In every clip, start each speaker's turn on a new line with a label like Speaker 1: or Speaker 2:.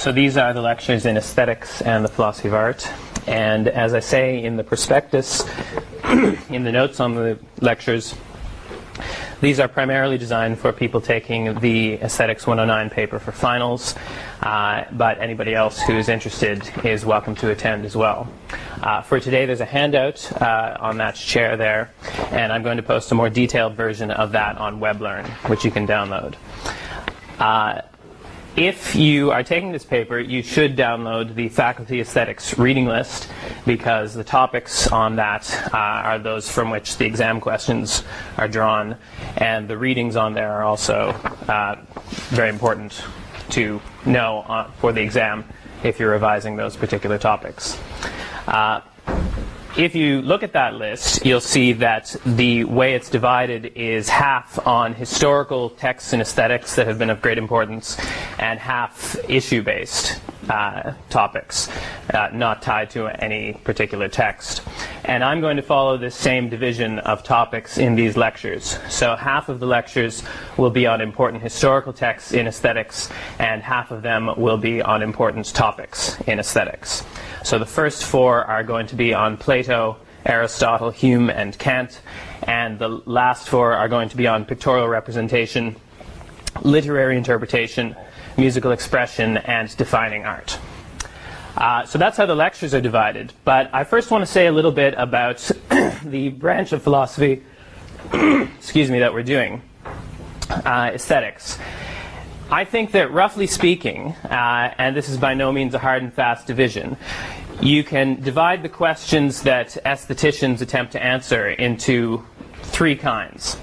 Speaker 1: So these are the lectures in aesthetics and the philosophy of art. And as I say in the prospectus, in the notes on the lectures, these are primarily designed for people taking the Aesthetics 109 paper for finals, but anybody else who is interested is welcome to attend as well. For today, there's a handout on that chair there, and I'm going to post a more detailed version of that on WebLearn, which you can download. If you are taking this paper, you should download the Faculty Aesthetics reading list, because the topics on that are those from which the exam questions are drawn, and the readings on there are also very important to know for the exam if you're revising those particular topics. If you look at that list, you'll see that the way it's divided is half on historical texts in aesthetics that have been of great importance, and half issue-based topics, not tied to any particular text. And I'm going to follow this same division of topics in these lectures. So half of the lectures will be on important historical texts in aesthetics, and half of them will be on important topics in aesthetics. So the first four are going to be on Plato, Aristotle, Hume, and Kant, and the last four are going to be on pictorial representation, literary interpretation, musical expression, and defining art. So that's how the lectures are divided. But I first want to say a little bit about the branch of philosophy excuse me, that we're doing, aesthetics. I think that roughly speaking, and this is by no means a hard and fast division, you can divide the questions that aestheticians attempt to answer into three kinds.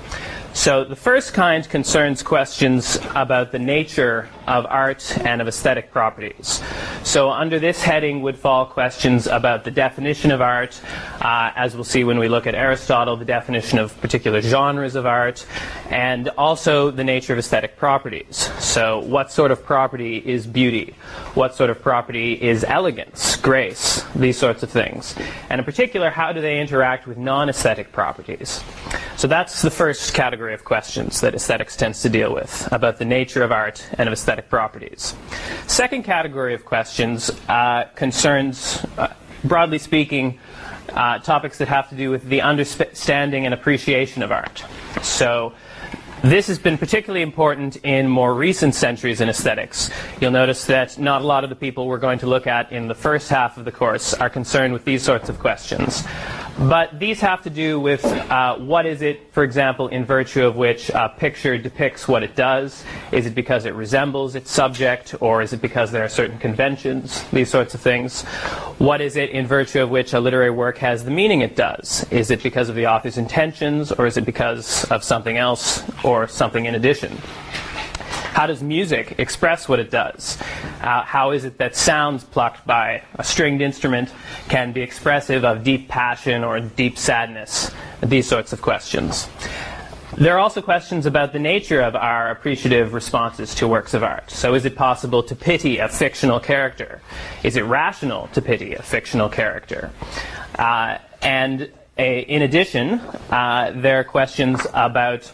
Speaker 1: So the first kind concerns questions about the nature of art and of aesthetic properties. So under this heading would fall questions about the definition of art, as we'll see when we look at Aristotle, the definition of particular genres of art, and also the nature of aesthetic properties. So what sort of property is beauty? What sort of property is elegance, grace, these sorts of things? And in particular, how do they interact with non-aesthetic properties? So that's the first category of questions that aesthetics tends to deal with, about the nature of art and of aesthetic properties. Second category of questions concerns, broadly speaking, topics that have to do with the understanding and appreciation of art. So this has been particularly important in more recent centuries in aesthetics. You'll notice that not a lot of the people we're going to look at in the first half of the course are concerned with these sorts of questions. But these have to do with what is it, for example, in virtue of which a picture depicts what it does? Is it because it resembles its subject, or is it because there are certain conventions? These sorts of things. What is it in virtue of which a literary work has the meaning it does? Is it because of the author's intentions, or is it because of something else, or something in addition? How does music express what it does? How is it that sounds plucked by a stringed instrument can be expressive of deep passion or deep sadness? These sorts of questions. There are also questions about the nature of our appreciative responses to works of art. So is it possible to pity a fictional character? Is it rational to pity a fictional character? In addition, there are questions about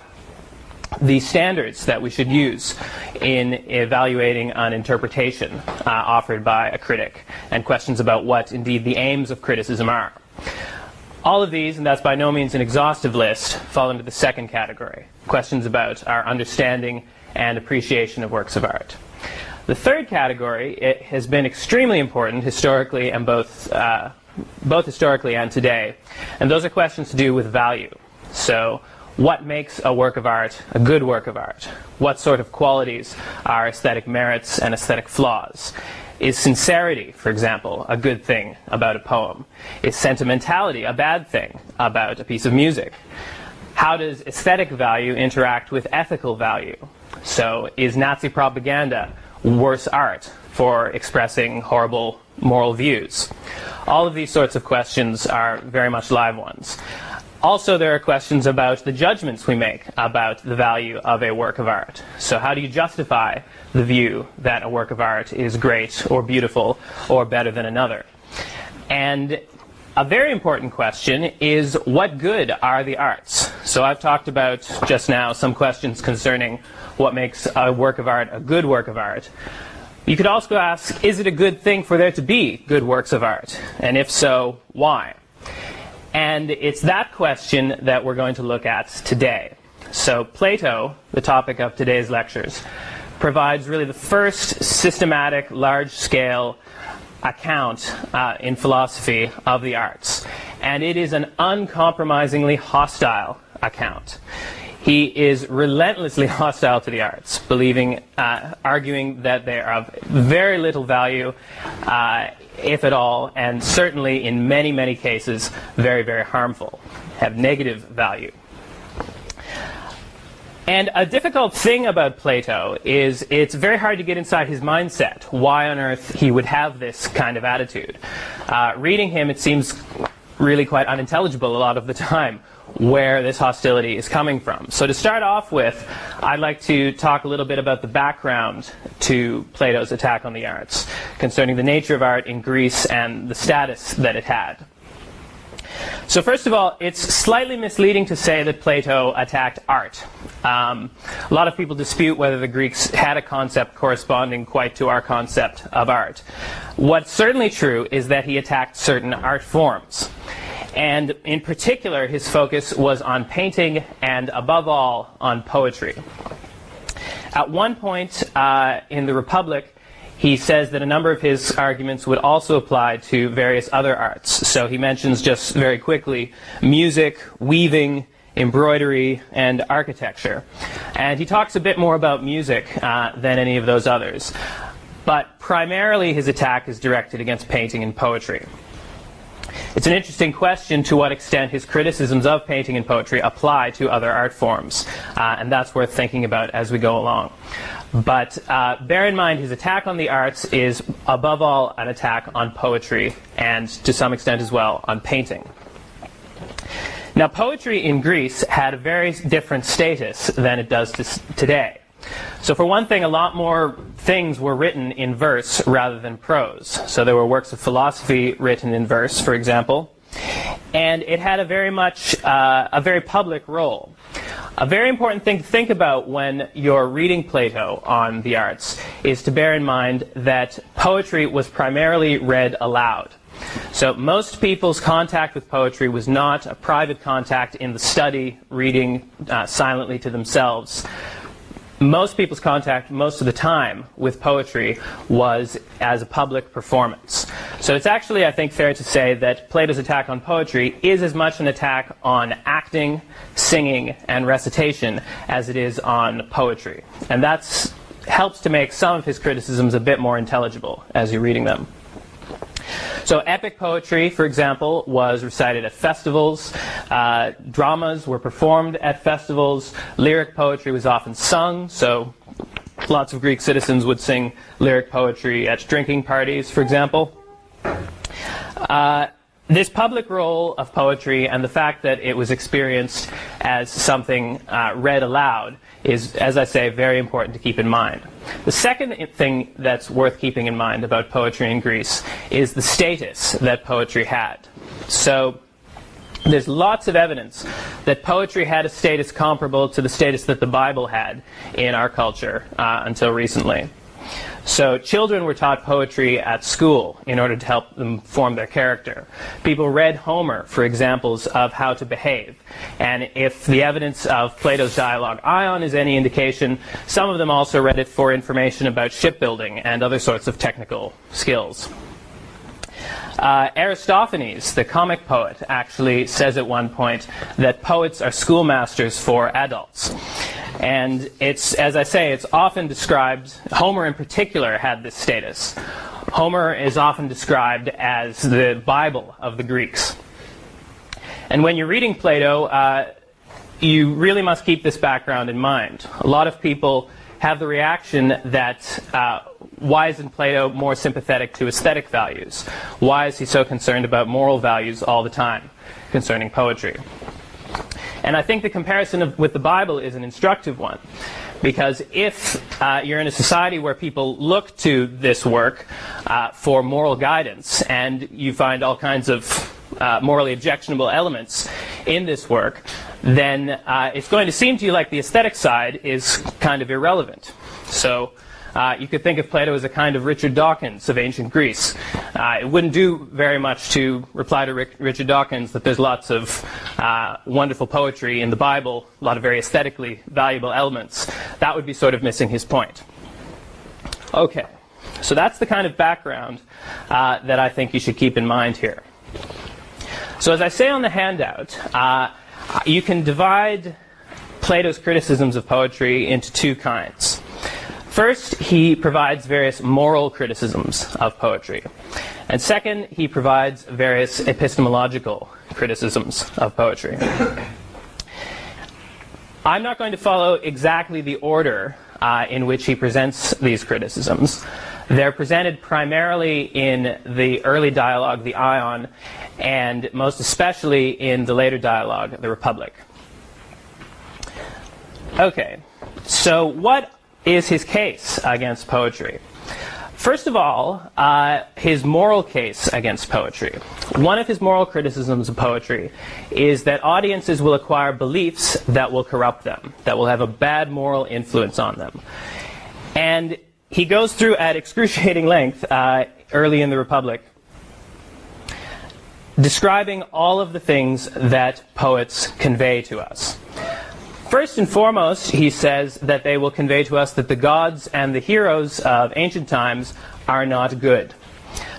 Speaker 1: the standards that we should use in evaluating an interpretation offered by a critic, and questions about what indeed the aims of criticism are. All of these, and that's by no means an exhaustive list, fall into the second category, questions about our understanding and appreciation of works of art. The third category, it has been extremely important historically, and both historically and today, and those are questions to do with value. So what makes a work of art a good work of art? What sort of qualities are aesthetic merits and aesthetic flaws? Is sincerity, for example, a good thing about a poem? Is sentimentality a bad thing about a piece of music? How does aesthetic value interact with ethical value? So is Nazi propaganda worse art for expressing horrible moral views? All of these sorts of questions are very much live ones. Also, there are questions about the judgments we make about the value of a work of art. So how do you justify the view that a work of art is great or beautiful or better than another? And a very important question is, what good are the arts? So I've talked about just now some questions concerning what makes a work of art a good work of art. You could also ask, is it a good thing for there to be good works of art? And if so, why? And it's that question that we're going to look at today. So Plato, the topic of today's lectures, provides really the first systematic, large-scale account in philosophy of the arts. And it is an uncompromisingly hostile account. He is relentlessly hostile to the arts, arguing that they are of very little value, if at all, and certainly in many, many cases very, very harmful, have negative value. And a difficult thing about Plato is it's very hard to get inside his mindset, why on earth he would have this kind of attitude. Reading him, it seems really quite unintelligible a lot of the time where this hostility is coming from. So to start off with, I'd like to talk a little bit about the background to Plato's attack on the arts, concerning the nature of art in Greece and the status that it had. So first of all, it's slightly misleading to say that Plato attacked art. A lot of people dispute whether the Greeks had a concept corresponding quite to our concept of art. What's certainly true is that he attacked certain art forms. And in particular, his focus was on painting and, above all, on poetry. At one point in the Republic, he says that a number of his arguments would also apply to various other arts. So he mentions just very quickly music, weaving, embroidery, and architecture. And he talks a bit more about music than any of those others. But primarily his attack is directed against painting and poetry. It's an interesting question to what extent his criticisms of painting and poetry apply to other art forms, and that's worth thinking about as we go along. But bear in mind, his attack on the arts is, above all, an attack on poetry, and to some extent as well, on painting. Now, poetry in Greece had a very different status than it does today. So for one thing, a lot more things were written in verse rather than prose. So there were works of philosophy written in verse, for example. And it had a very public role. A very important thing to think about when you're reading Plato on the arts is to bear in mind that poetry was primarily read aloud. So most people's contact with poetry was not a private contact in the study, reading silently to themselves. Most people's contact, most of the time, with poetry was as a public performance. So it's actually, I think, fair to say that Plato's attack on poetry is as much an attack on acting, singing, and recitation as it is on poetry. And that helps to make some of his criticisms a bit more intelligible as you're reading them. So epic poetry, for example, was recited at festivals. Dramas were performed at festivals. Lyric poetry was often sung. So lots of Greek citizens would sing lyric poetry at drinking parties, for example. This public role of poetry and the fact that it was experienced as something read aloud is, as I say, very important to keep in mind. The second thing that's worth keeping in mind about poetry in Greece is the status that poetry had. So there's lots of evidence that poetry had a status comparable to the status that the Bible had in our culture until recently. So children were taught poetry at school in order to help them form their character. People read Homer for examples of how to behave. And if the evidence of Plato's dialogue Ion is any indication, some of them also read it for information about shipbuilding and other sorts of technical skills. Aristophanes, the comic poet, actually says at one point that poets are schoolmasters for adults. And it's, as I say, it's often described, Homer in particular had this status. Homer is often described as the Bible of the Greeks. And when you're reading Plato, you really must keep this background in mind. A lot of people have the reaction that why isn't Plato more sympathetic to aesthetic values? Why is he so concerned about moral values all the time concerning poetry? And I think the comparison with the Bible is an instructive one, because if you're in a society where people look to this work for moral guidance, and you find all kinds of morally objectionable elements in this work, then it's going to seem to you like the aesthetic side is kind of irrelevant. So You could think of Plato as a kind of Richard Dawkins of ancient Greece. It wouldn't do very much to reply to Richard Dawkins that there's lots of wonderful poetry in the Bible, a lot of very aesthetically valuable elements. That would be sort of missing his point. Okay, so that's the kind of background that I think you should keep in mind here. So as I say on the handout, you can divide Plato's criticisms of poetry into two kinds. First, he provides various moral criticisms of poetry. And second, he provides various epistemological criticisms of poetry. I'm not going to follow exactly the order in which he presents these criticisms. They're presented primarily in the early dialogue, the Ion, and most especially in the later dialogue, the Republic. Okay, so what is his case against poetry? First of all, his moral case against poetry. One of his moral criticisms of poetry is that audiences will acquire beliefs that will corrupt them, that will have a bad moral influence on them. And he goes through at excruciating length early in the Republic, describing all of the things that poets convey to us. First and foremost, he says that they will convey to us that the gods and the heroes of ancient times are not good.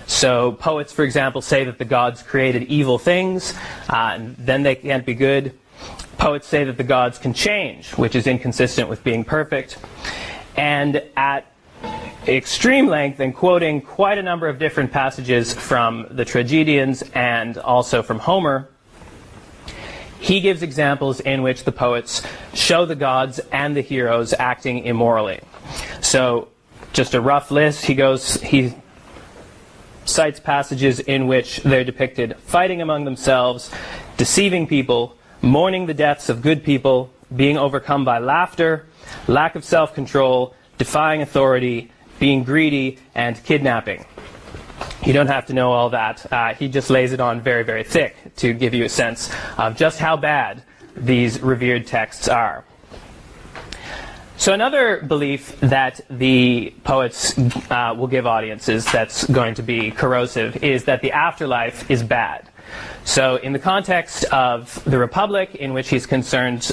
Speaker 1: So poets, for example, say that the gods created evil things, and then they can't be good. Poets say that the gods can change, which is inconsistent with being perfect. And at extreme length, and quoting quite a number of different passages from the tragedians and also from Homer, he gives examples in which the poets show the gods and the heroes acting immorally. So, just a rough list, he cites passages in which they're depicted fighting among themselves, deceiving people, mourning the deaths of good people, being overcome by laughter, lack of self-control, defying authority, being greedy, and kidnapping. You don't have to know all that. He just lays it on very, very thick to give you a sense of just how bad these revered texts are. So another belief that the poets will give audiences that's going to be corrosive is that the afterlife is bad. So in the context of the Republic, in which he's concerned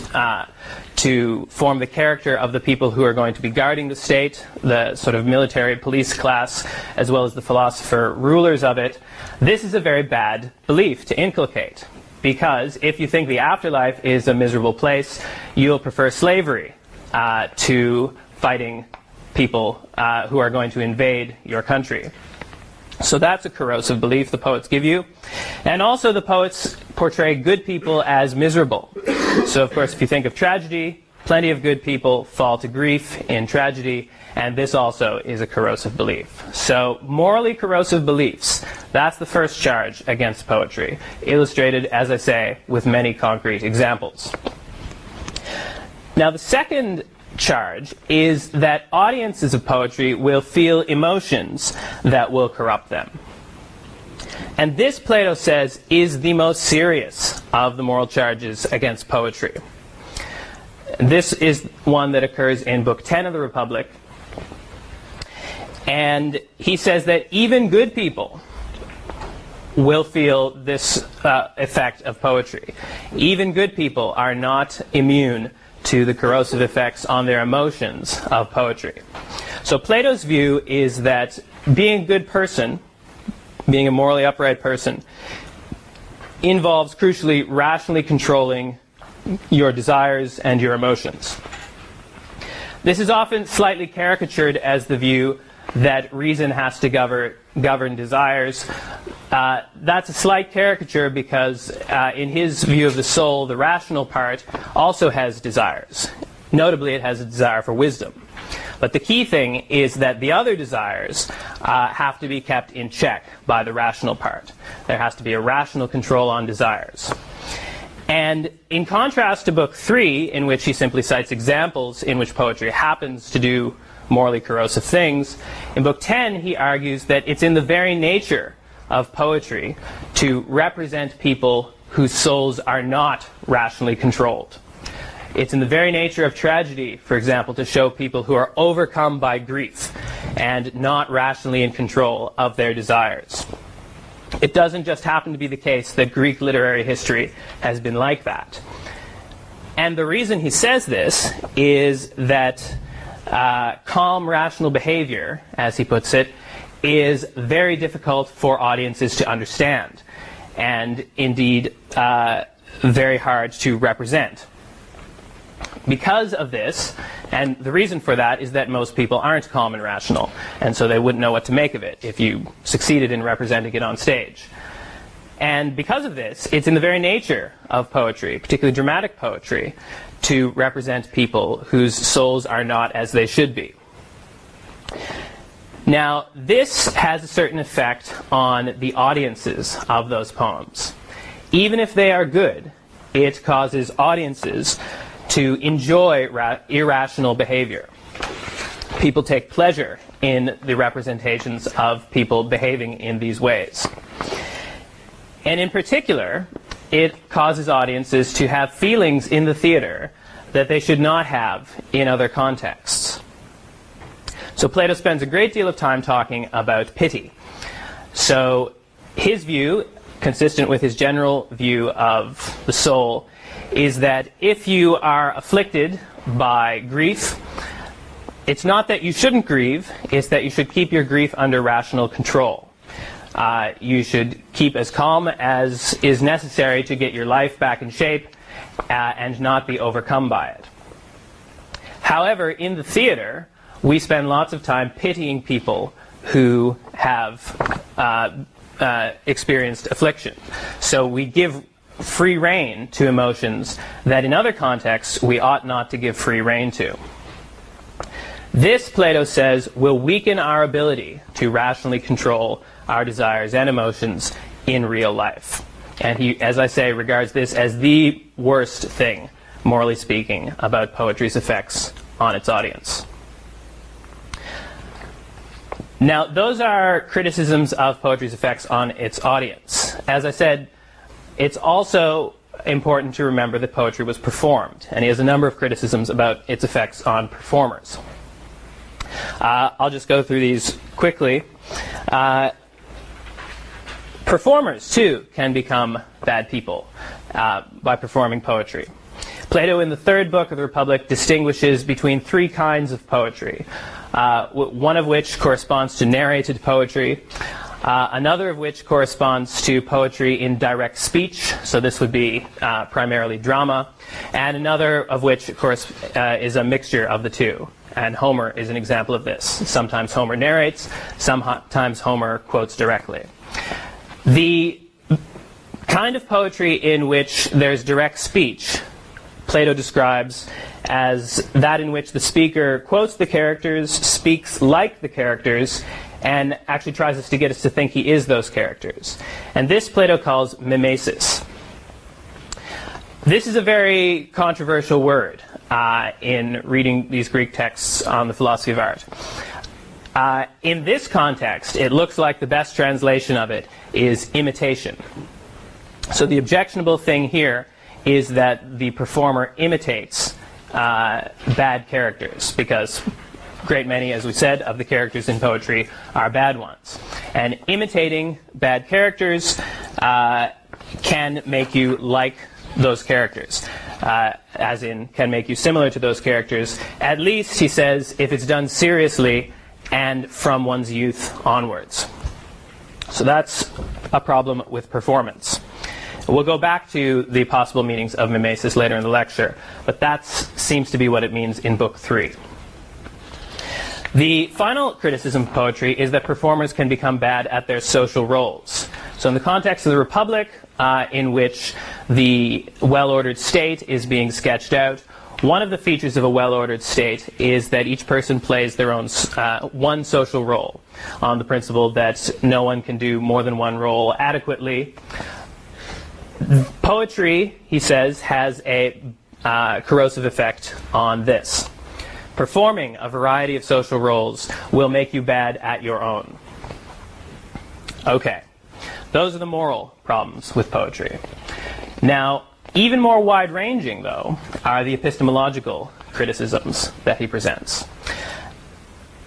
Speaker 1: to form the character of the people who are going to be guarding the state, the sort of military police class, as well as the philosopher rulers of it, this is a very bad belief to inculcate. Because if you think the afterlife is a miserable place, you'll prefer slavery to fighting people who are going to invade your country. So that's a corrosive belief the poets give you. And also the poets portray good people as miserable. So of course if you think of tragedy, plenty of good people fall to grief in tragedy, and this also is a corrosive belief. So morally corrosive beliefs, that's the first charge against poetry, illustrated, as I say, with many concrete examples. Now the second charge is that audiences of poetry will feel emotions that will corrupt them. And this, Plato says, is the most serious of the moral charges against poetry. This is one that occurs in Book 10 of the Republic. And he says that even good people will feel this effect of poetry. Even good people are not immune to the corrosive effects on their emotions of poetry. So Plato's view is that being a good person, being a morally upright person, involves crucially rationally controlling your desires and your emotions. This is often slightly caricatured as the view that reason has to govern desires. That's a slight caricature because in his view of the soul, the rational part also has desires. Notably, it has a desire for wisdom. But the key thing is that the other desires have to be kept in check by the rational part. There has to be a rational control on desires. And in contrast to Book 3, in which he simply cites examples in which poetry happens to do morally corrosive things, in Book 10 he argues that it's in the very nature of poetry to represent people whose souls are not rationally controlled. It's in the very nature of tragedy, for example, to show people who are overcome by grief and not rationally in control of their desires. It doesn't just happen to be the case that Greek literary history has been like that. And the reason he says this is that calm, rational behavior, as he puts it, is very difficult for audiences to understand, and indeed very hard to represent. Because of this, and the reason for that is that most people aren't calm and rational, and so they wouldn't know what to make of it if you succeeded in representing it on stage. And because of this, it's in the very nature of poetry, particularly dramatic poetry, to represent people whose souls are not as they should be. Now, this has a certain effect on the audiences of those poems. Even if they are good, it causes audiences to enjoy irrational behavior. People take pleasure in the representations of people behaving in these ways. And in particular, it causes audiences to have feelings in the theater that they should not have in other contexts. So Plato spends a great deal of time talking about pity. So his view, consistent with his general view of the soul, is that if you are afflicted by grief, it's not that you shouldn't grieve, it's that you should keep your grief under rational control. You should keep as calm as is necessary to get your life back in shape and not be overcome by it. However, in the theater, we spend lots of time pitying people who have experienced affliction. So we give free rein to emotions that in other contexts we ought not to give free rein to. This, Plato says, will weaken our ability to rationally control our desires and emotions in real life. And he, as I say, regards this as the worst thing, morally speaking, about poetry's effects on its audience. Now, those are criticisms of poetry's effects on its audience. As I said, it's also important to remember that poetry was performed, and he has a number of criticisms about its effects on performers. I'll just go through these quickly. Performers, too, can become bad people by performing poetry. Plato, in the third book of the Republic, distinguishes between three kinds of poetry, one of which corresponds to narrated poetry, another of which corresponds to poetry in direct speech, so this would be primarily drama, and another of which, of course, is a mixture of the two. And Homer is an example of this. Sometimes Homer narrates, sometimes Homer quotes directly. The kind of poetry in which there's direct speech, Plato describes as that in which the speaker quotes the characters, speaks like the characters, and actually tries to get us to think he is those characters. And this Plato calls mimesis. This is a very controversial word in reading these Greek texts on the philosophy of art. In this context, it looks like the best translation of it is imitation. So the objectionable thing here is that the performer imitates bad characters, because a great many, as we said, of the characters in poetry are bad ones. And imitating bad characters can make you like those characters, as in can make you similar to those characters, at least, he says, if it's done seriously and from one's youth onwards. So that's a problem with performance. We'll go back to the possible meanings of mimesis later in the lecture, but that seems to be what it means in Book 3. The final criticism of poetry is that performers can become bad at their social roles. So in the context of the Republic, in which the well-ordered state is being sketched out, one of the features of a well-ordered state is that each person plays their own one social role, on the principle that no one can do more than one role adequately. Poetry, he says, has a corrosive effect on this. Performing a variety of social roles will make you bad at your own. Okay, those are the moral problems with poetry. Now, Even more wide-ranging, though, are the epistemological criticisms that he presents.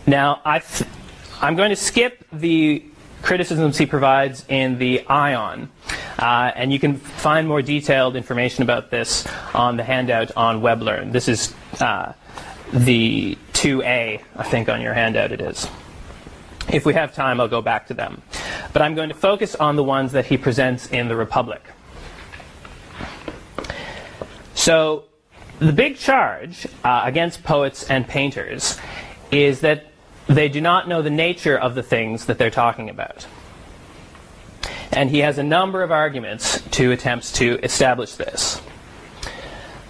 Speaker 1: Now, I'm going to skip the criticisms he provides in the Ion, and you can find more detailed information about this on the handout on WebLearn. This is the 2A, I think on your handout it is. If we have time, I'll go back to them. But I'm going to focus on the ones that he presents in the Republic. So the big charge against poets and painters is that they do not know the nature of the things that they're talking about. And he has a number of arguments to attempt to establish this.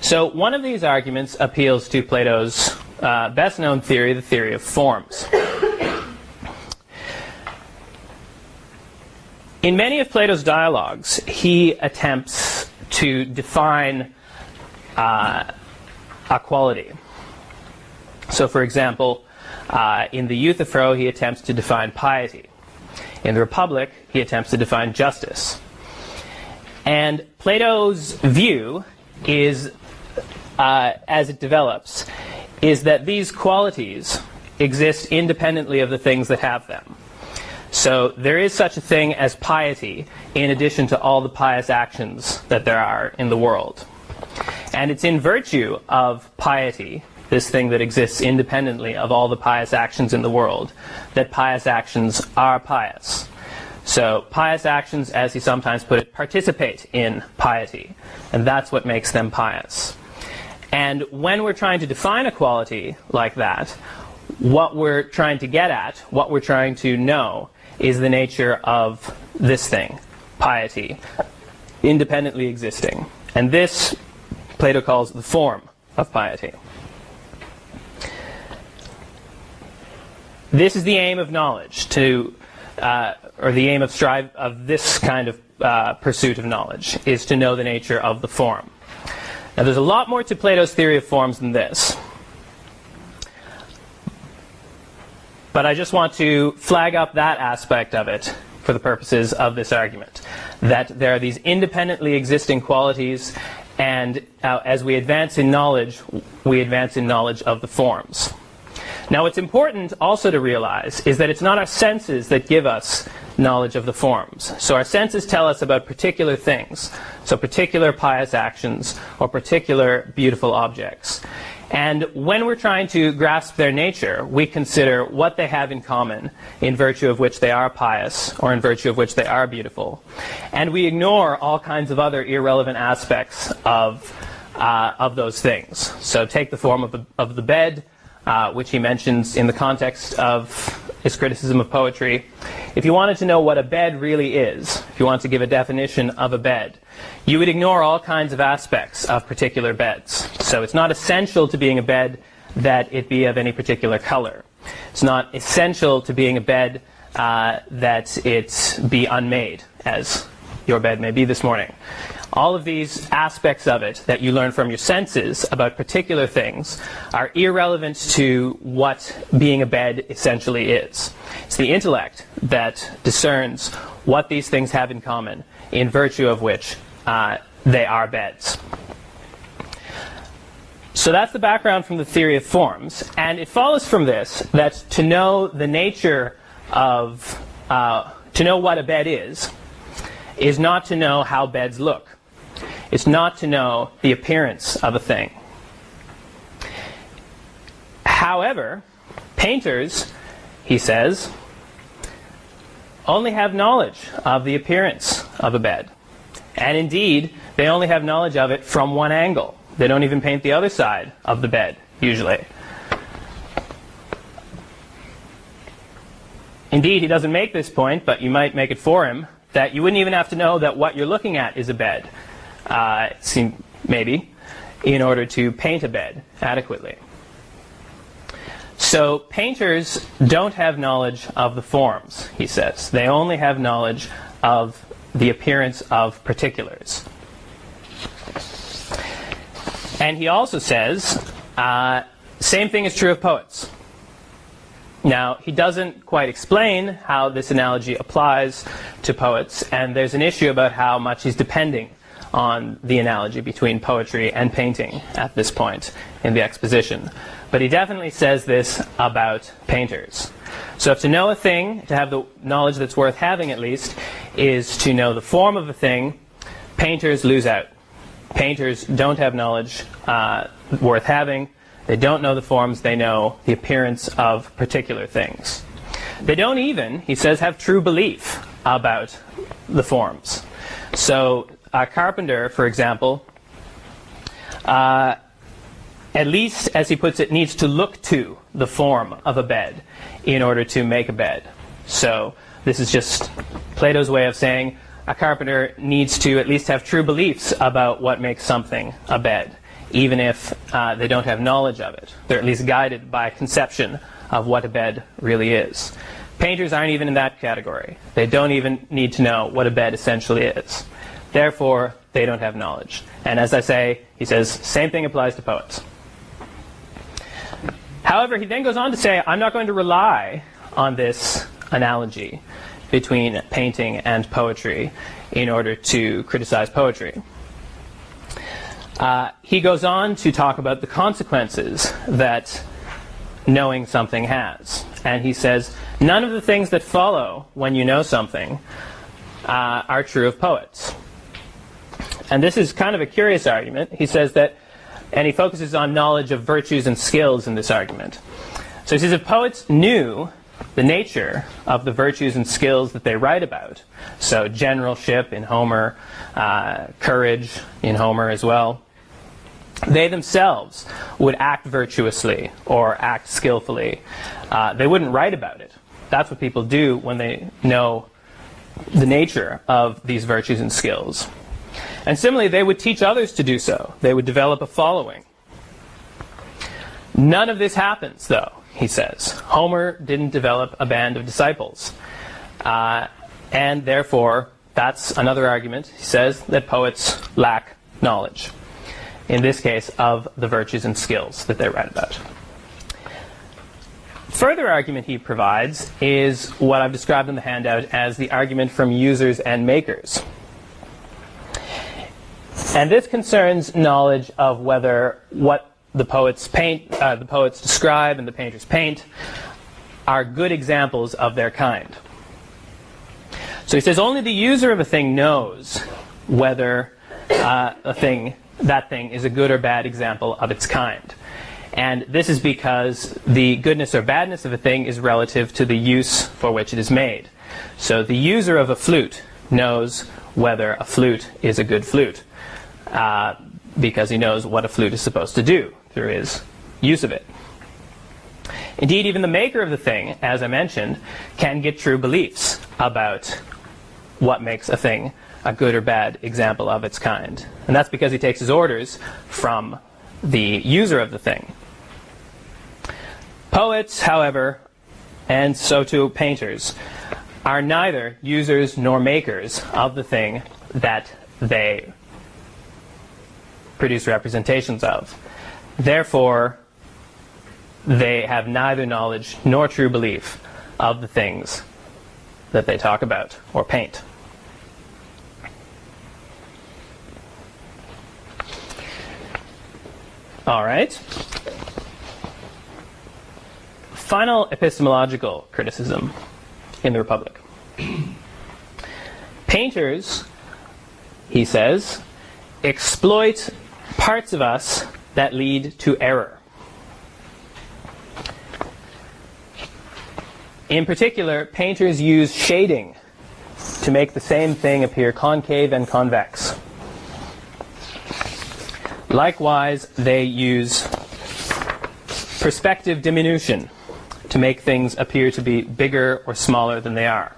Speaker 1: So one of these arguments appeals to Plato's best-known theory, the theory of forms. In many of Plato's dialogues, he attempts to define a quality. So, for example, in the Euthyphro, he attempts to define piety. In the Republic, he attempts to define justice. And Plato's view is, as it develops, is that these qualities exist independently of the things that have them. So there is such a thing as piety in addition to all the pious actions that there are in the world. And it's in virtue of piety, this thing that exists independently of all the pious actions in the world, that pious actions are pious. So pious actions, as he sometimes put it, participate in piety. And that's what makes them pious. And when we're trying to define a quality like that, what we're trying to get at, what we're trying to know, is the nature of this thing, piety, independently existing. And this, Plato calls the form of piety. This is the aim of knowledge, or the aim of this kind of pursuit of knowledge, is to know the nature of the form. Now there's a lot more to Plato's theory of forms than this. But I just want to flag up that aspect of it for the purposes of this argument, that there are these independently existing qualities, and as we advance in knowledge, we advance in knowledge of the forms. Now what's important also to realize is that it's not our senses that give us knowledge of the forms. So our senses tell us about particular things, so particular pious actions or particular beautiful objects. And when we're trying to grasp their nature, we consider what they have in common, in virtue of which they are pious, or in virtue of which they are beautiful. And we ignore all kinds of other irrelevant aspects of those things. So take the form of the bed, which he mentions in the context of his criticism of poetry. If you wanted to know what a bed really is, if you want to give a definition of a bed, you would ignore all kinds of aspects of particular beds. So it's not essential to being a bed that it be of any particular color. It's not essential to being a bed that it be unmade, as your bed may be this morning. All of these aspects of it that you learn from your senses about particular things are irrelevant to what being a bed essentially is. It's the intellect that discerns what these things have in common, in virtue of which they are beds. So that's the background from the theory of forms, and it follows from this that to know the nature of, to know what a bed is not to know how beds look. It's not to know the appearance of a thing. However, painters, he says, only have knowledge of the appearance of a bed. And indeed, they only have knowledge of it from one angle. They don't even paint the other side of the bed, usually. Indeed, he doesn't make this point, but you might make it for him, that you wouldn't even have to know that what you're looking at is a bed. Maybe, in order to paint a bed adequately. So painters don't have knowledge of the forms, he says. They only have knowledge of the appearance of particulars. And he also says, same thing is true of poets. Now, he doesn't quite explain how this analogy applies to poets, and there's an issue about how much he's depending on the analogy between poetry and painting at this point in the exposition. But he definitely says this about painters. So if to know a thing, to have the knowledge that's worth having at least, is to know the form of a thing, painters lose out. Painters don't have knowledge worth having. They don't know the forms. They know the appearance of particular things. They don't even, he says, have true belief about the forms. So a carpenter, for example, at least, as he puts it, needs to look to the form of a bed in order to make a bed. So this is just Plato's way of saying a carpenter needs to at least have true beliefs about what makes something a bed, even if they don't have knowledge of it. They're at least guided by conception of what a bed really is. Painters aren't even in that category. They don't even need to know what a bed essentially is. Therefore, they don't have knowledge. And as I say, he says, same thing applies to poets. However, he then goes on to say, I'm not going to rely on this analogy between painting and poetry in order to criticize poetry. He goes on to talk about the consequences that knowing something has. And he says, none of the things that follow when you know something are true of poets. And this is kind of a curious argument. He says that, and he focuses on knowledge of virtues and skills in this argument. So he says if poets knew the nature of the virtues and skills that they write about, so generalship in Homer, courage in Homer as well, they themselves would act virtuously or act skillfully. They wouldn't write about it. That's what people do when they know the nature of these virtues and skills. And similarly, they would teach others to do so. They would develop a following. None of this happens, though, he says. Homer didn't develop a band of disciples. And therefore, that's another argument. He says that poets lack knowledge, in this case, of the virtues and skills that they write about. Further argument he provides is what I've described in the handout as the argument from users and makers. And this concerns knowledge of whether what the poets paint, the poets describe and the painters paint are good examples of their kind. So he says only the user of a thing knows whether that thing is a good or bad example of its kind. And this is because the goodness or badness of a thing is relative to the use for which it is made. So the user of a flute knows whether a flute is a good flute, because he knows what a flute is supposed to do through his use of it. Indeed, even the maker of the thing, as I mentioned, can get true beliefs about what makes a thing a good or bad example of its kind. And that's because he takes his orders from the user of the thing. Poets, however, and so too painters, are neither users nor makers of the thing that they produce representations of. Therefore, they have neither knowledge nor true belief of the things that they talk about or paint. All right. Final epistemological criticism in the Republic. Painters, he says, exploit parts of us that lead to error. In particular, painters use shading to make the same thing appear concave and convex. Likewise, they use perspective diminution to make things appear to be bigger or smaller than they are.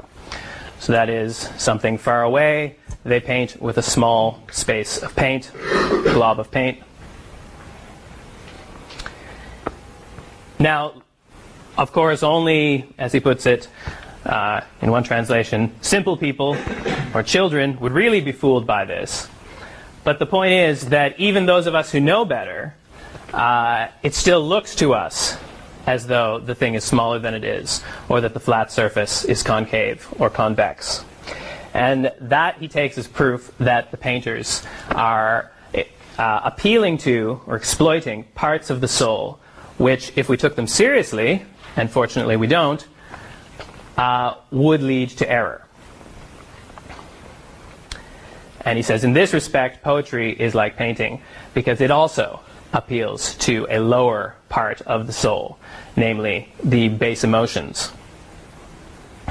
Speaker 1: So that is something far away, they paint with a small space of paint, glob of paint. Now, of course, only, as he puts it, in one translation, simple people or children would really be fooled by this. But the point is that even those of us who know better, it still looks to us as though the thing is smaller than it is, or that the flat surface is concave or convex. And that he takes as proof that the painters are appealing to or exploiting parts of the soul which, if we took them seriously, and fortunately we don't, would lead to error. And he says, in this respect, poetry is like painting because it also appeals to a lower part of the soul, namely the base emotions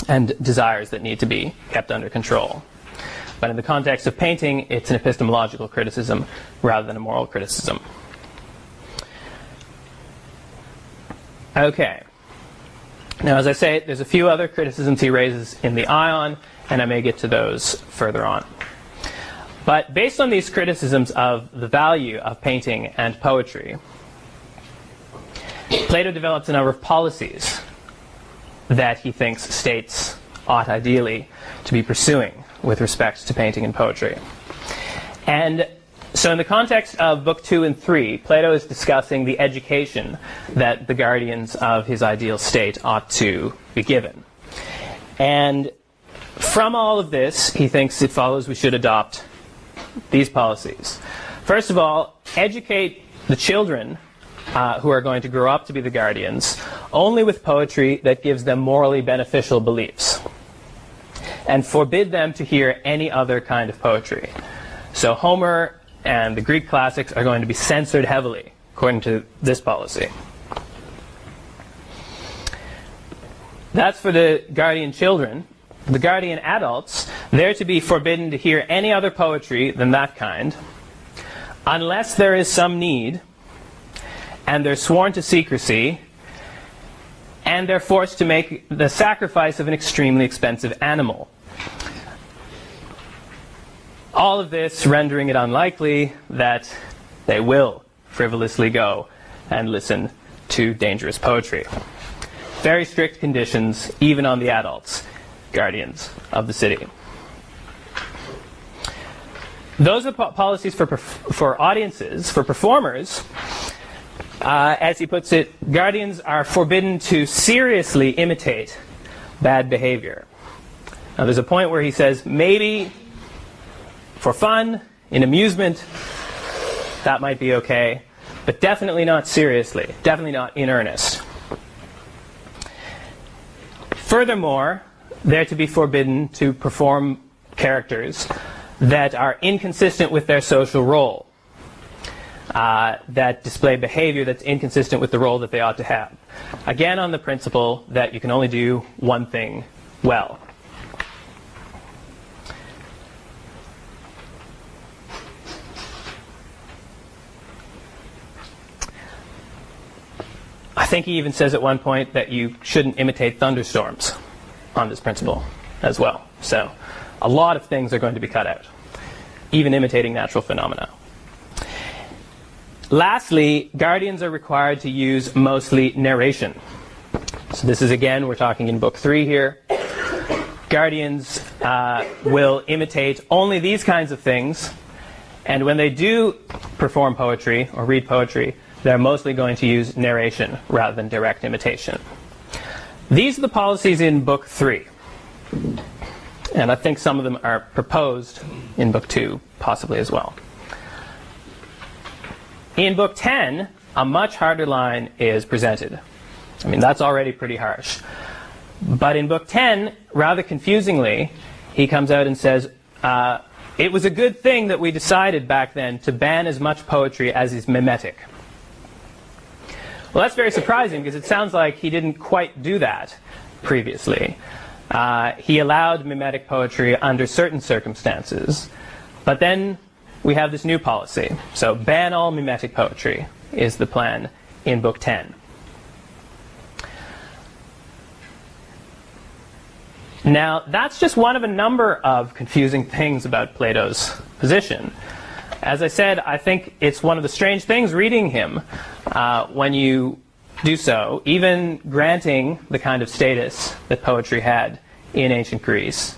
Speaker 1: and desires that need to be kept under control. But in the context of painting, it's an epistemological criticism rather than a moral criticism. Okay. Now, as I say, there's a few other criticisms he raises in the Ion, and I may get to those further on. But based on these criticisms of the value of painting and poetry, Plato develops a number of policies that he thinks states ought ideally to be pursuing with respect to painting and poetry. And so in the context of Book 2 and 3, Plato is discussing the education that the guardians of his ideal state ought to be given. And from all of this, he thinks it follows we should adopt these policies. First of all, educate the children who are going to grow up to be the guardians only with poetry that gives them morally beneficial beliefs, and forbid them to hear any other kind of poetry. So Homer and the Greek classics are going to be censored heavily according to this policy. That's for the guardian children. The guardian adults, they're to be forbidden to hear any other poetry than that kind, unless there is some need, and they're sworn to secrecy, and they're forced to make the sacrifice of an extremely expensive animal. All of this rendering it unlikely that they will frivolously go and listen to dangerous poetry. Very strict conditions, even on the adults, guardians of the city. Those are policies for audiences, for performers. As he puts it, guardians are forbidden to seriously imitate bad behavior. Now there's a point where he says maybe for fun, in amusement, that might be okay, but definitely not seriously, definitely not in earnest. Furthermore, they're to be forbidden to perform characters that are inconsistent with their social role, that display behavior that's inconsistent with the role that they ought to have. Again, on the principle that you can only do one thing well. I think he even says at one point that you shouldn't imitate thunderstorms on this principle as well. So a lot of things are going to be cut out, even imitating natural phenomena. Lastly, guardians are required to use mostly narration. So this is, again, we're talking in Book 3 here. Guardians will imitate only these kinds of things, and when they do perform poetry or read poetry, they're mostly going to use narration rather than direct imitation. These are the policies in Book 3. And I think some of them are proposed in Book 2, possibly as well. In Book 10, a much harder line is presented. I mean, that's already pretty harsh. But in Book 10, rather confusingly, he comes out and says, it was a good thing that we decided back then to ban as much poetry as is mimetic. Well, that's very surprising because it sounds like he didn't quite do that previously. He allowed mimetic poetry under certain circumstances, but then we have this new policy. So ban all mimetic poetry is the plan in Book 10. Now, that's just one of a number of confusing things about Plato's position. As I said, I think it's one of the strange things reading him when you do so, even granting the kind of status that poetry had in ancient Greece,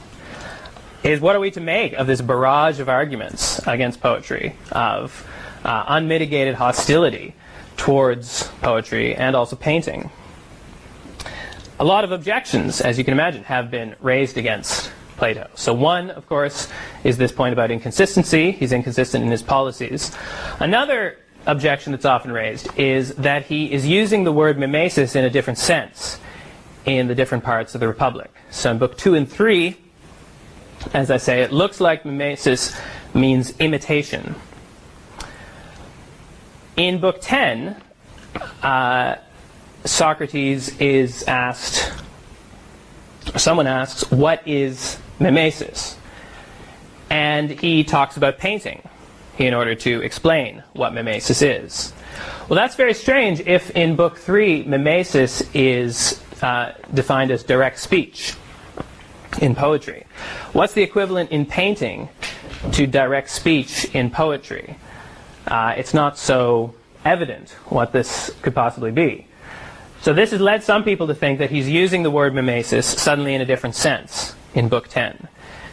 Speaker 1: is what are we to make of this barrage of arguments against poetry, of unmitigated hostility towards poetry and also painting. A lot of objections, as you can imagine, have been raised against Plato. So one, of course, is this point about inconsistency. He's inconsistent in his policies. Another objection that's often raised is that he is using the word mimesis in a different sense in the different parts of the Republic. So in Book 2 and 3, as I say, it looks like mimesis means imitation. In Book 10, Socrates is asked, someone asks, what is mimesis? And he talks about painting in order to explain what mimesis is. Well, that's very strange if in Book 3 mimesis is defined as direct speech in poetry. What's the equivalent in painting to direct speech in poetry? It's not so evident what this could possibly be. So this has led some people to think that he's using the word mimesis suddenly in a different sense in Book 10,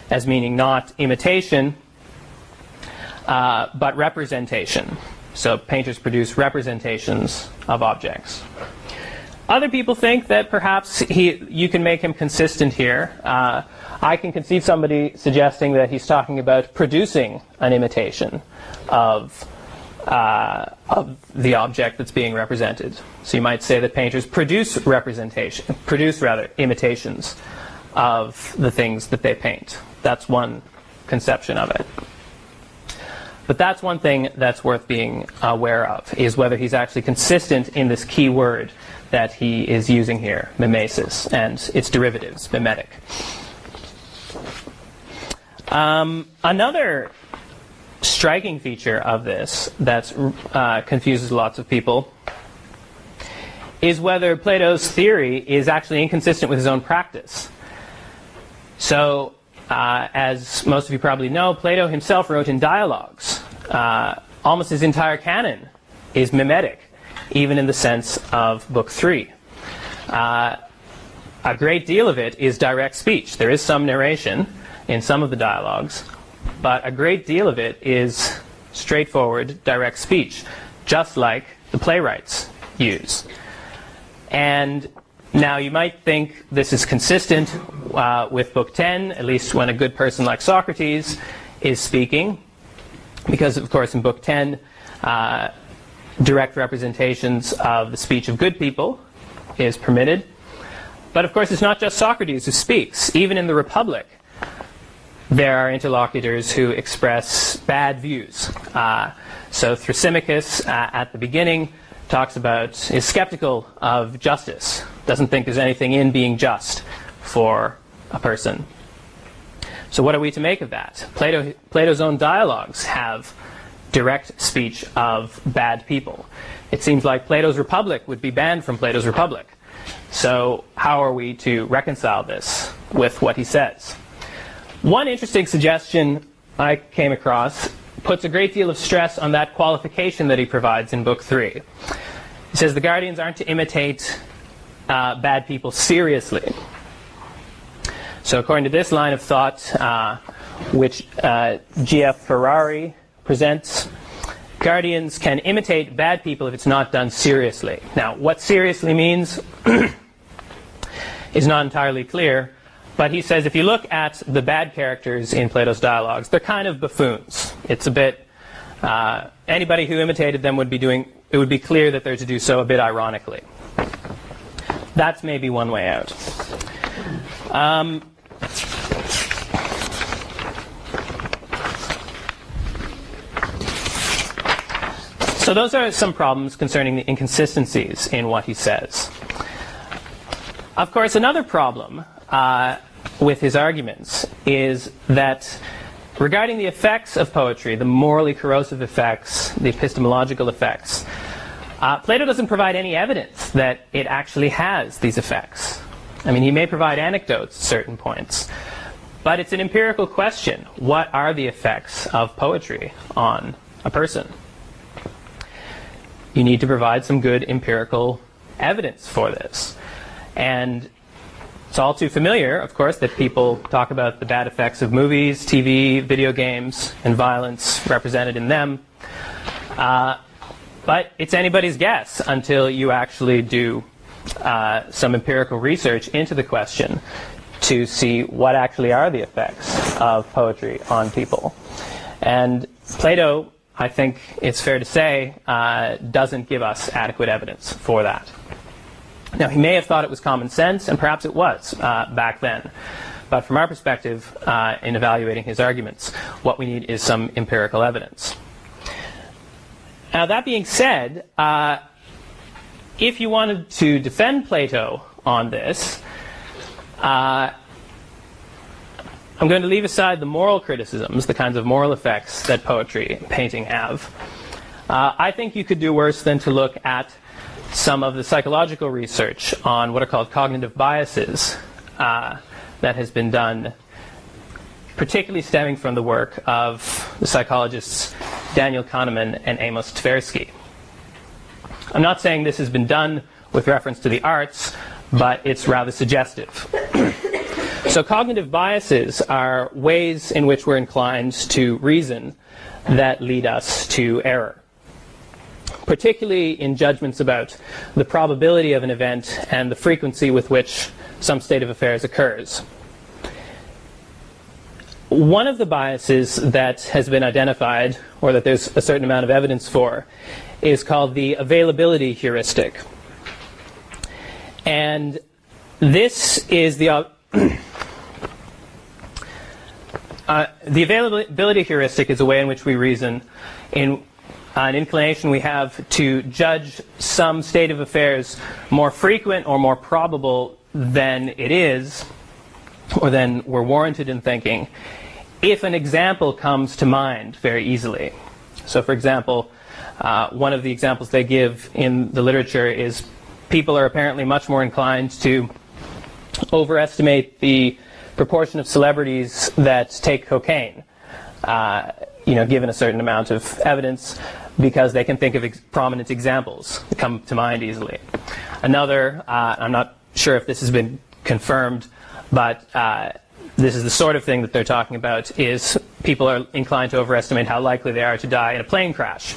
Speaker 1: as meaning not imitation, but representation. So painters produce representations of objects. Other people think that perhaps you can make him consistent here. I can conceive somebody suggesting that he's talking about producing an imitation of the object that's being represented. So you might say that painters produce imitations of the things that they paint. That's one conception of it. But that's one thing that's worth being aware of, is whether he's actually consistent in this key word that he is using here, mimesis, and its derivatives, mimetic. Another striking feature of this that confuses lots of people is whether Plato's theory is actually inconsistent with his own practice. So, as most of you probably know, Plato himself wrote in dialogues. Almost his entire canon is mimetic, even in the sense of Book 3. A great deal of it is direct speech. There is some narration in some of the dialogues, but a great deal of it is straightforward, direct speech, just like the playwrights use. And now you might think this is consistent with Book 10, at least when a good person like Socrates is speaking, because, of course, in Book 10, direct representations of the speech of good people is permitted. But, of course, it's not just Socrates who speaks. Even in the Republic, there are interlocutors who express bad views. So Thrasymachus, at the beginning, is skeptical of justice, doesn't think there's anything in being just for a person. So what are we to make of that? Plato's own dialogues have direct speech of bad people. It seems like Plato's Republic would be banned from Plato's Republic. So how are we to reconcile this with what he says? One interesting suggestion I came across puts a great deal of stress on that qualification that he provides in Book 3. He says the guardians aren't to imitate bad people seriously. So according to this line of thought, which G.F. Ferrari presents, guardians can imitate bad people if it's not done seriously. Now, what seriously means is not entirely clear, but he says if you look at the bad characters in Plato's dialogues, they're kind of buffoons. It's a bit, anybody who imitated them would be clear that they're to do so a bit ironically. That's maybe one way out. So those are some problems concerning the inconsistencies in what he says. Of course, another problem with his arguments is that regarding the effects of poetry, the morally corrosive effects, the epistemological effects, Plato doesn't provide any evidence that it actually has these effects. I mean, he may provide anecdotes at certain points, but it's an empirical question. What are the effects of poetry on a person? You need to provide some good empirical evidence for this. And it's all too familiar, of course, that people talk about the bad effects of movies, TV, video games, and violence represented in them. But it's anybody's guess until you actually do some empirical research into the question to see what actually are the effects of poetry on people. And Plato, I think it's fair to say, doesn't give us adequate evidence for that. Now, he may have thought it was common sense, and perhaps it was back then. But from our perspective, in evaluating his arguments, what we need is some empirical evidence. Now, that being said, if you wanted to defend Plato on this, I'm going to leave aside the moral criticisms, the kinds of moral effects that poetry and painting have. I think you could do worse than to look at some of the psychological research on what are called cognitive biases that has been done, particularly stemming from the work of the psychologists Daniel Kahneman and Amos Tversky. I'm not saying this has been done with reference to the arts, but it's rather suggestive. So cognitive biases are ways in which we're inclined to reason that lead us to error, particularly in judgments about the probability of an event and the frequency with which some state of affairs occurs. One of the biases that has been identified, or that there's a certain amount of evidence for, is called the availability heuristic. And this is the availability heuristic is a way in which we reason in an inclination we have to judge some state of affairs more frequent or more probable than it is, or than we're warranted in thinking, if an example comes to mind very easily. So, for example, one of the examples they give in the literature is people are apparently much more inclined to overestimate the proportion of celebrities that take cocaine, given a certain amount of evidence, because they can think of prominent examples that come to mind easily. Another, I'm not sure if this has been confirmed, but this is the sort of thing that they're talking about, is people are inclined to overestimate how likely they are to die in a plane crash,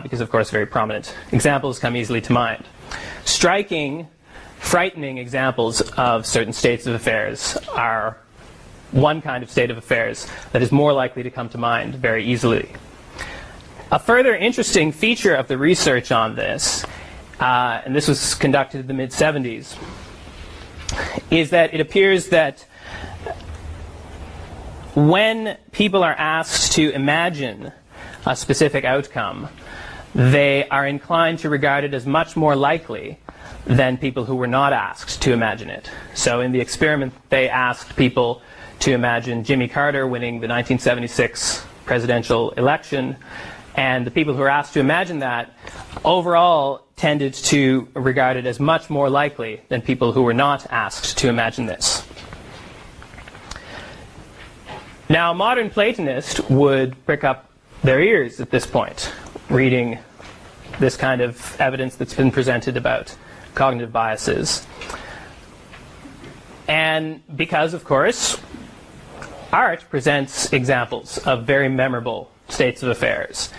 Speaker 1: because, of course, very prominent examples come easily to mind. Striking, frightening examples of certain states of affairs are one kind of state of affairs that is more likely to come to mind very easily. A further interesting feature of the research on this, and this was conducted in the mid-70s, is that it appears that when people are asked to imagine a specific outcome, they are inclined to regard it as much more likely than people who were not asked to imagine it. So in the experiment, they asked people to imagine Jimmy Carter winning the 1976 presidential election, and the people who were asked to imagine that overall tended to regard it as much more likely than people who were not asked to imagine this. Now, a modern Platonist would prick up their ears at this point, reading this kind of evidence that's been presented about cognitive biases. And because, of course, art presents examples of very memorable states of affairs.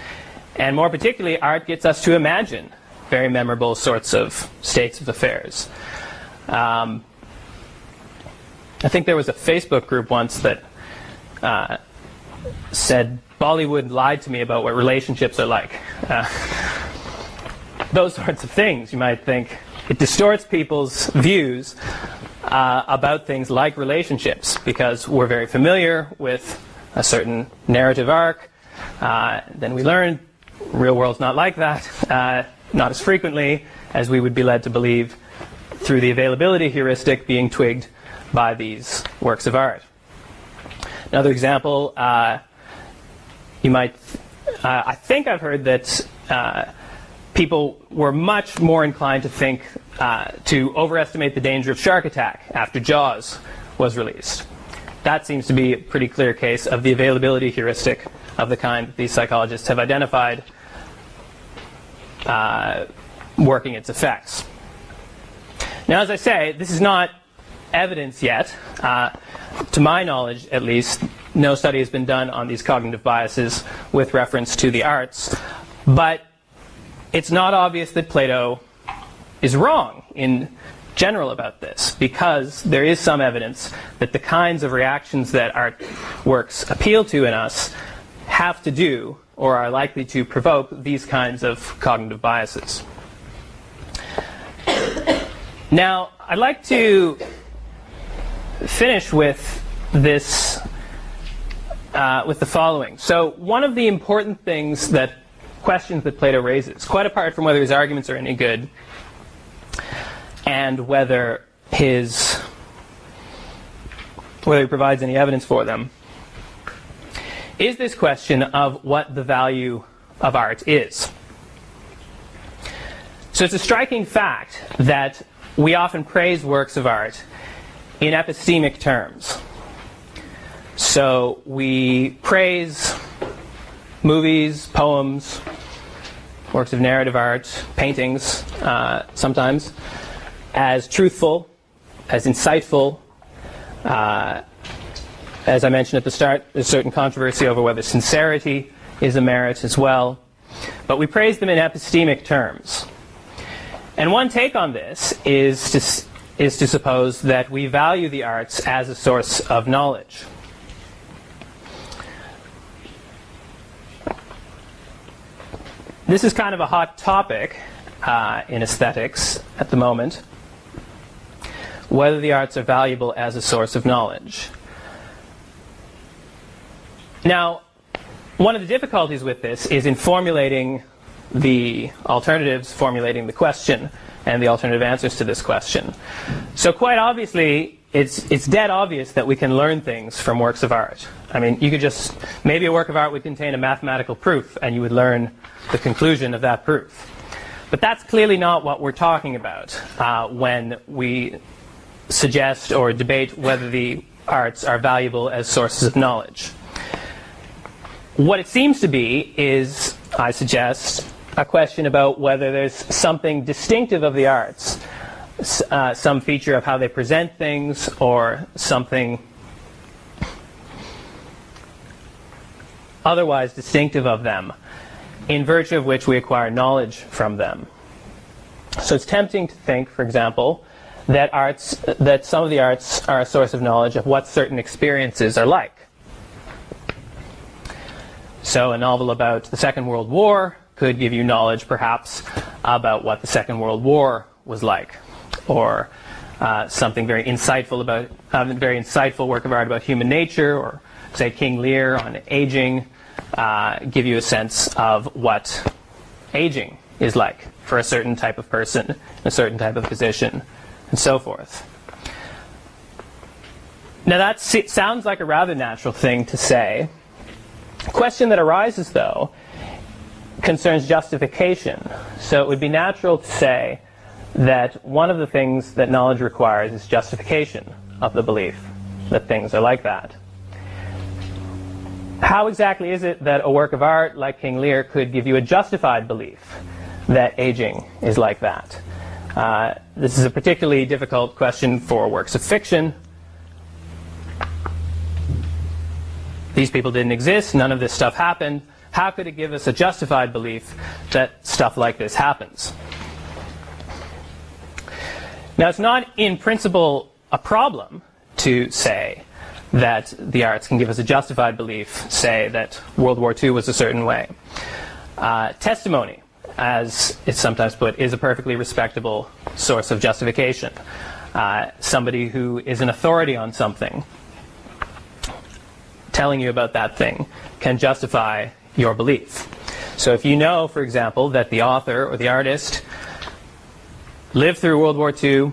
Speaker 1: And more particularly, art gets us to imagine very memorable sorts of states of affairs. I think there was a Facebook group once that said, Bollywood lied to me about what relationships are like. Those sorts of things, you might think. It distorts people's views about things like relationships, because we're very familiar with a certain narrative arc. Then we learn real world's not like that, not as frequently as we would be led to believe through the availability heuristic being twigged by these works of art. Another example, you might, I think I've heard that people were much more inclined to think, to overestimate the danger of shark attack after Jaws was released. That seems to be a pretty clear case of the availability heuristic of the kind that these psychologists have identified working its effects. Now, as I say, this is not evidence yet. To my knowledge, at least, no study has been done on these cognitive biases with reference to the arts. But it's not obvious that Plato is wrong in general about this, because there is some evidence that the kinds of reactions that artworks appeal to in us have to do or are likely to provoke these kinds of cognitive biases. Now, I'd like to finish with this, with the following. So, one of the important questions that Plato raises, quite apart from whether his arguments are any good and whether he provides any evidence for them, is this question of what the value of art is. So it's a striking fact that we often praise works of art in epistemic terms. So we praise movies, poems, works of narrative art, paintings, sometimes, as truthful, as insightful. As I mentioned at the start, there's certain controversy over whether sincerity is a merit as well. But we praise them in epistemic terms. And one take on this is to suppose that we value the arts as a source of knowledge. This is kind of a hot topic in aesthetics at the moment, whether the arts are valuable as a source of knowledge. Now, one of the difficulties with this is in formulating the alternatives, formulating the question, and the alternative answers to this question. So quite obviously, it's dead obvious that we can learn things from works of art. I mean, you could just, maybe a work of art would contain a mathematical proof, and you would learn the conclusion of that proof. But that's clearly not what we're talking about when we suggest or debate whether the arts are valuable as sources of knowledge. What it seems to be is, I suggest, a question about whether there's something distinctive of the arts, some feature of how they present things, or something otherwise distinctive of them, in virtue of which we acquire knowledge from them. So it's tempting to think, for example, that some of the arts are a source of knowledge of what certain experiences are like. So a novel about the Second World War could give you knowledge, perhaps, about what the Second World War was like, or something very insightful about a very insightful work of art about human nature, or say King Lear on aging, give you a sense of what aging is like for a certain type of person, a certain type of position, and so forth. Now that sounds like a rather natural thing to say. The question that arises, though, concerns justification. So it would be natural to say that one of the things that knowledge requires is justification of the belief that things are like that. How exactly is it that a work of art like King Lear could give you a justified belief that aging is like that? This is a particularly difficult question for works of fiction. These people didn't exist, none of this stuff happened. How could it give us a justified belief that stuff like this happens? Now, it's not in principle a problem to say that the arts can give us a justified belief, say that World War II was a certain way. Testimony, as it's sometimes put, is a perfectly respectable source of justification. Somebody who is an authority on something telling you about that thing can justify your belief. So if you know, for example, that the author or the artist lived through World War II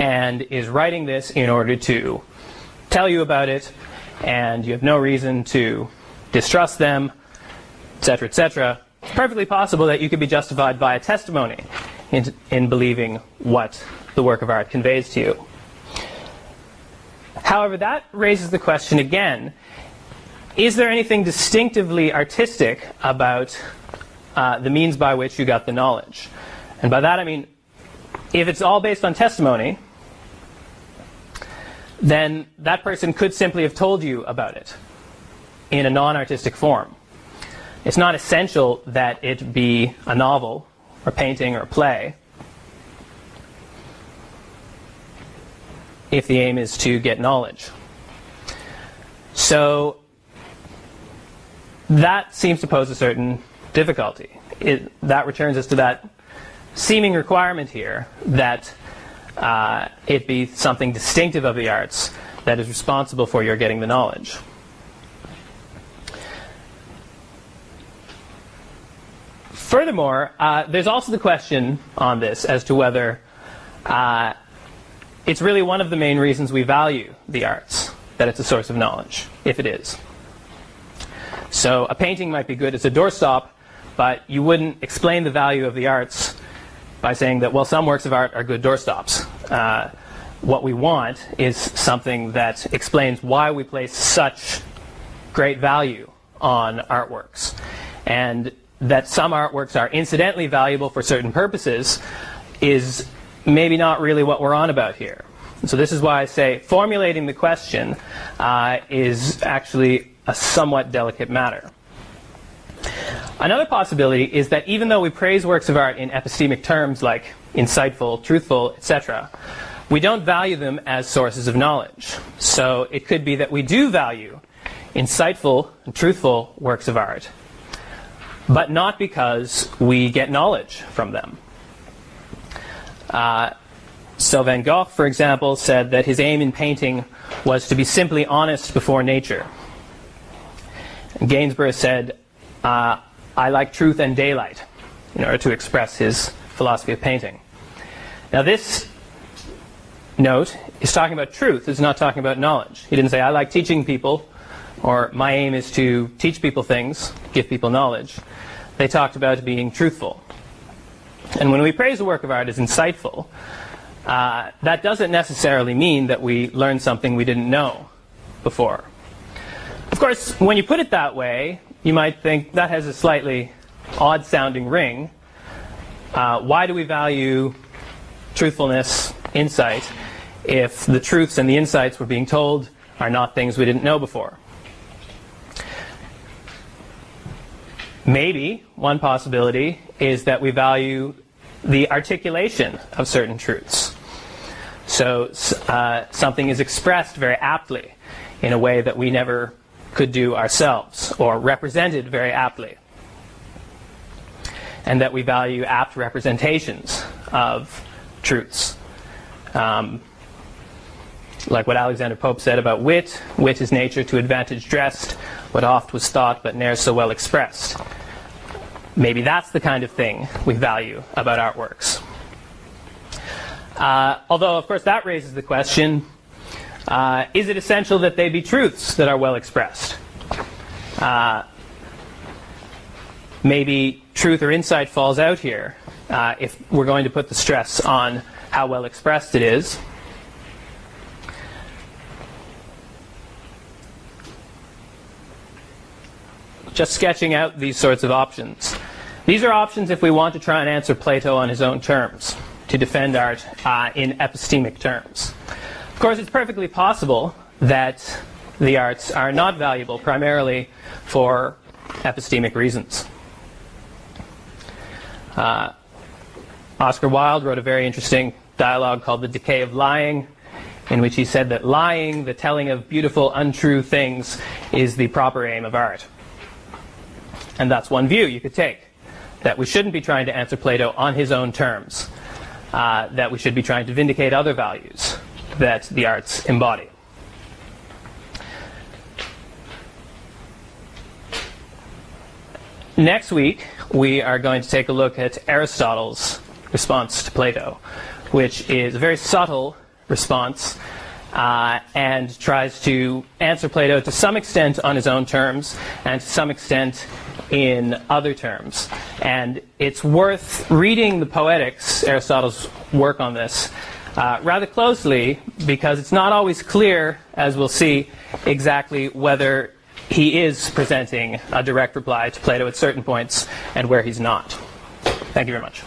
Speaker 1: and is writing this in order to tell you about it, and you have no reason to distrust them, etc., etc., it's perfectly possible that you could be justified by a testimony in believing what the work of art conveys to you. However, that raises the question again, is there anything distinctively artistic about the means by which you got the knowledge? And by that I mean, if it's all based on testimony, then that person could simply have told you about it in a non-artistic form. It's not essential that it be a novel or painting or play. if the aim is to get knowledge. So that seems to pose a certain difficulty. That returns us to that seeming requirement here that it be something distinctive of the arts that is responsible for your getting the knowledge. Furthermore, there's also the question on this as to whether it's really one of the main reasons we value the arts, that it's a source of knowledge, if it is. So a painting might be good as a doorstop, but you wouldn't explain the value of the arts by saying that, well, some works of art are good doorstops. What we want is something that explains why we place such great value on artworks. And that some artworks are incidentally valuable for certain purposes is maybe not really what we're on about here. So this is why I say formulating the question is actually a somewhat delicate matter. Another possibility is that even though we praise works of art in epistemic terms like insightful, truthful, etc., we don't value them as sources of knowledge. So it could be that we do value insightful and truthful works of art, but not because we get knowledge from them. So Van Gogh, for example, said that his aim in painting was to be simply honest before nature. And Gainsborough said, I like truth and daylight, in order to express his philosophy of painting. Now this note is talking about truth, it's not talking about knowledge. He didn't say, I like teaching people, or my aim is to teach people things, give people knowledge. They talked about being truthful. And when we praise a work of art as insightful, that doesn't necessarily mean that we learn something we didn't know before. Of course, when you put it that way, you might think that has a slightly odd-sounding ring. Why do we value truthfulness, insight, if the truths and the insights we're being told are not things we didn't know before? Maybe one possibility is that we value the articulation of certain truths. So something is expressed very aptly in a way that we never could do ourselves, or represented very aptly. And that we value apt representations of truths. Like what Alexander Pope said about wit, wit is nature to advantage dressed, what oft was thought but ne'er so well expressed. Maybe that's the kind of thing we value about artworks. Although, of course, that raises the question, is it essential that they be truths that are well expressed? Maybe truth or insight falls out here if we're going to put the stress on how well expressed it is. Just sketching out these sorts of options. These are options if we want to try and answer Plato on his own terms, to defend art in epistemic terms. Of course, it's perfectly possible that the arts are not valuable primarily for epistemic reasons. Oscar Wilde wrote a very interesting dialogue called The Decay of Lying, in which he said that lying, the telling of beautiful, untrue things, is the proper aim of art. And that's one view you could take, that we shouldn't be trying to answer Plato on his own terms, that we should be trying to vindicate other values that the arts embody. Next week, we are going to take a look at Aristotle's response to Plato, which is a very subtle response and tries to answer Plato to some extent on his own terms and to some extent in other terms. And it's worth reading the Poetics, Aristotle's work on this, rather closely, because it's not always clear, as we'll see, exactly whether he is presenting a direct reply to Plato at certain points and where he's not. Thank you very much.